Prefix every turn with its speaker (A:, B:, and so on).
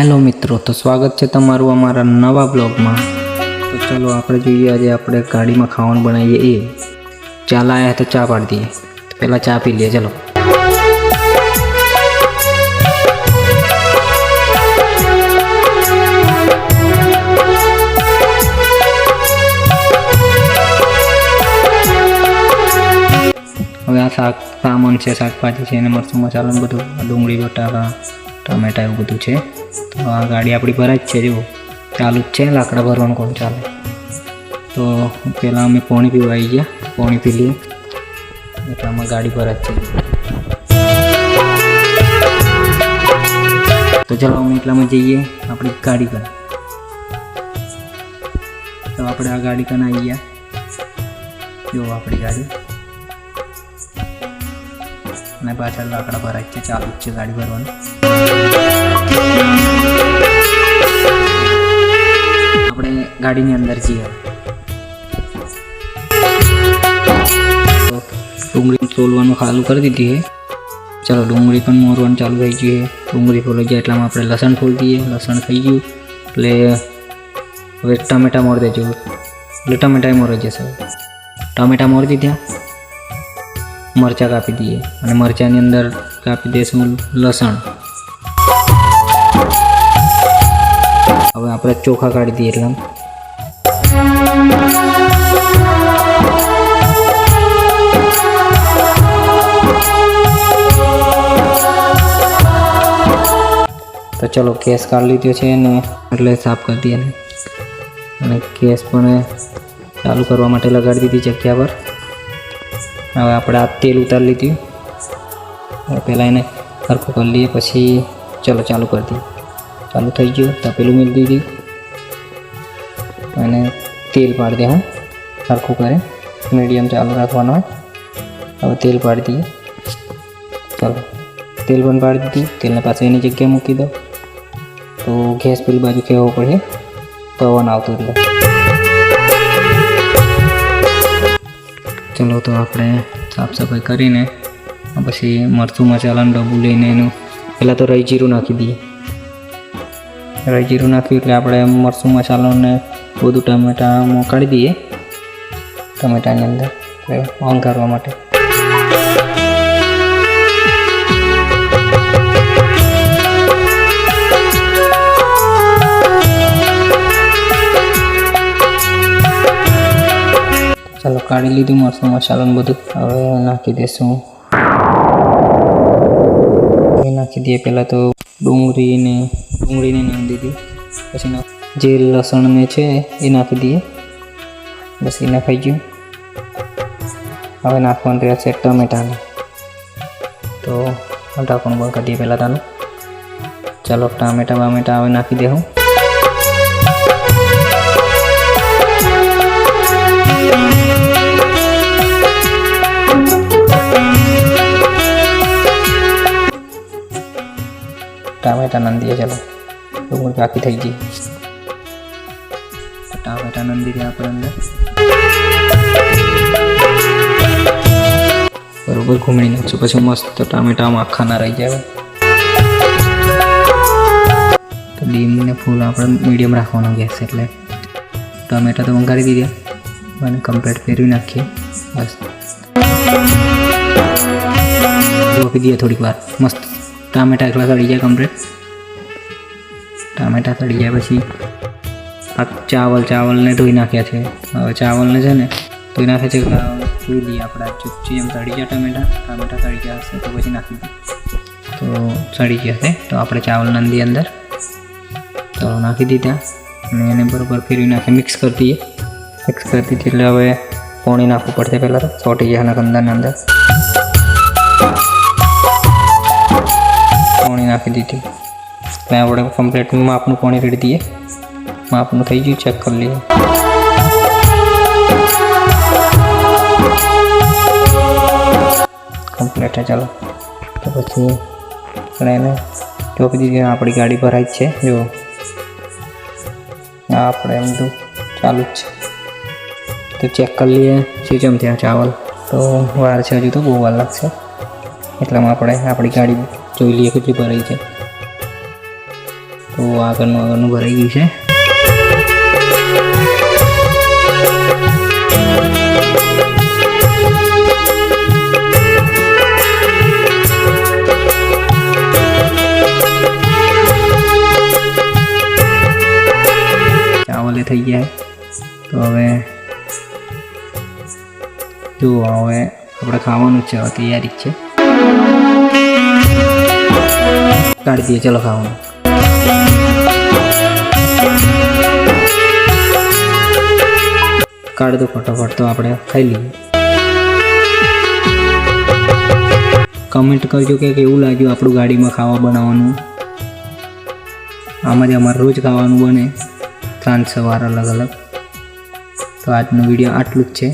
A: Hello मित्रों, तो स्वागत है तमारू अमारा नवा ब्लॉग में। तो चलो આપણે જોઈએ આજે આપણે ગાડીમાં ખાવાનું બનાવીએ એ ચા લાયા તો ચા પાડી દઈએ। તો પહેલા ચા પી લઈએ। ચલો હવે આ સામાન છે, શાકભાજી છે અને મરચું મસાલો બધું, ડુંગળી બટાકા टमेटा एवं बधु है। तो आ गाड़ी अपनी भराई है, जो चालू है, लाकड़ा भरवा कोण चाले। तो पहला अमे पानी पीवा आई गया, पानी पी लीए एट गाड़ी भराई है। तो चलो अमे एटला में जाइए अपनी गाड़ी पर। तो अपने आ गाड़ी कन आई गया, जो अपनी गाड़ी ने पाछळ लाकड़ा भराई है, चालू है गाड़ी भरवा। આપણે ગાડીની અંદર જઈએ। તો ડુંગળી તોલવાનું ચાલુ કરી દીધી है। चलो डूंगरी पण मोरવાનું ચાલુ થઈ ગઈ है। डूंगरी ફોલાઈ જાય એટલામાં આપણે લસણ ફોલી દઈએ। લસણ થઈ ગયું એટલે હવે ટમેટા મોર દેજો, એટલે ટમેટા મોરાઈ જશે। ટમેટા મોરી દીધા, મરચા કાપી દઈએ અને મરચાની અંદર કાપી દઈશું લસણ। હવે આપણે ચોખા કાઢી દઈએ। એટલે तो चलो गैस काढ़ी लीधो है ने એટલે साफ कर दिए અને गैस पण चालू करवा माटे लगाड़ी दीधी जग्या पर। हवे આપણે आ तेल उतार लीधुं, पहला एने हरखुं कर लिए, पछी चलो चालू कर दिए। चालू थी गयो, तपेलू मिल दीधी અને तेल पाड़ दे। हाँ हरखुं करे, मीडियम चालू रखवानो है। हवे तेल पाड़ दिए। चलो तेल पण पाड़ी दीधुं, तेल ने पाछुं एनी जग्याए मूकी दो। तो गैस पेली बाजू केवो पड़े, पवन आवतो एटले। चलो तो आपणे साफ सफाई करीने पछी मरचुं मसालानुं डब्बू लईने एनुं पहला तो राई जीरुं नाखी दीए। राई जीरुं नाख्युं એટલે આપણે મરચું મસાલો ને બધું ટમેટામાં કાઢી દઈએ ટમેટાની અંદર વઘારવા માટે। ચાલો કાઢી લીધું મરચું મસાલો ને બધું। હવે નાખી દઈશું, નાખી દઈએ પહેલાં તો ડુંગળીને નાખી દીધી, પછી જે લસણ ને છે એ નાખી દઈએ। બસ એ નાખાઈ ગયું। હવે નાખવાનું રહેશે ટમેટાને। તો ઢાંકણું બંધ કરી દઈએ પહેલાં તાનું। ચાલો ટામેટા બામેટા હવે નાખી દે। હું टामेटा नंदी है। चलो डूंगरी काफी थी गई, टामेटा नंदी रहा पर अंदर बराबर घूमड़ी नाखशुं, पछी मस्त टामेटा में आखा ना रही जाए। तो डीम ने फूल आपणे मीडियम राखवानो गैस, एटले टामेटा तो वंगारी दीधा અને કમ્પ્લીટ ફેરવી નાખીએ। બસ રોકી દઈએ થોડીક વાર, મસ્ત टामेटा एकला सड़ी जाए कम्प्लीट। टामेटा सड़ी जाए पछी आ चावल ने धोई नाख्या है। हवे चावल ने छे ने धोई नाखे छे, धोई दीए आपणे। चुपची एम सड़ी जाए टामेटा सड़ी गया हशे तो पछी नाखी दीए। तो सड़ी गया है तो आपणे चावल नंदी अंदर तो नाखी दीधा અને એને बराबर फेरवी नाखे मिक्स कर दीए। मिक्स कर दीधी એટલે હવે પાણી નાખવું પડશે પહેલાં, તો સોટી જાય એના અંદર। पानी नाखी दीधी એટલે આપણે कम्प्लीट मापનું पानी रेड़ी दिए। मापનું થઈ ગયું, चेक कर लिए। कम्प्लीट है। चलो तो पछी આપણે ચોપી દીધી। આપણી ગાડી ભરાઈ છે, જો આપણે એમ તો ચાલુ જ છે। तो चेक कर लिए सीचम थया चावल। तो वार है, हजू तो बहुत वार लगशे, એટલામાં આપણે આપણી ગાડી જોઈ લઈએ કેટલી ભરાઈ છે। તો આગળનું ભરાઈ ગયું છે. ચાવલ એ થઈ ગયા. તો હવે જો હવે આપણે ખાવાનું છે, હવે તૈયારી જ છે. કાઢી દઈએ, ચલો ખાવાનું. કાઢ દો ફટાફટ, તો આપણે ખાઈ લઈએ. કમેન્ટ કરજો કે કેવું લાગ્યું આપણું ગાડીમાં ખાવા બનાવવાનું. આમાંથી અમારે રોજ ખાવાનું બને, સાંજ સવાર અલગ અલગ. તો આજનો વિડીયો આટલું જ છે.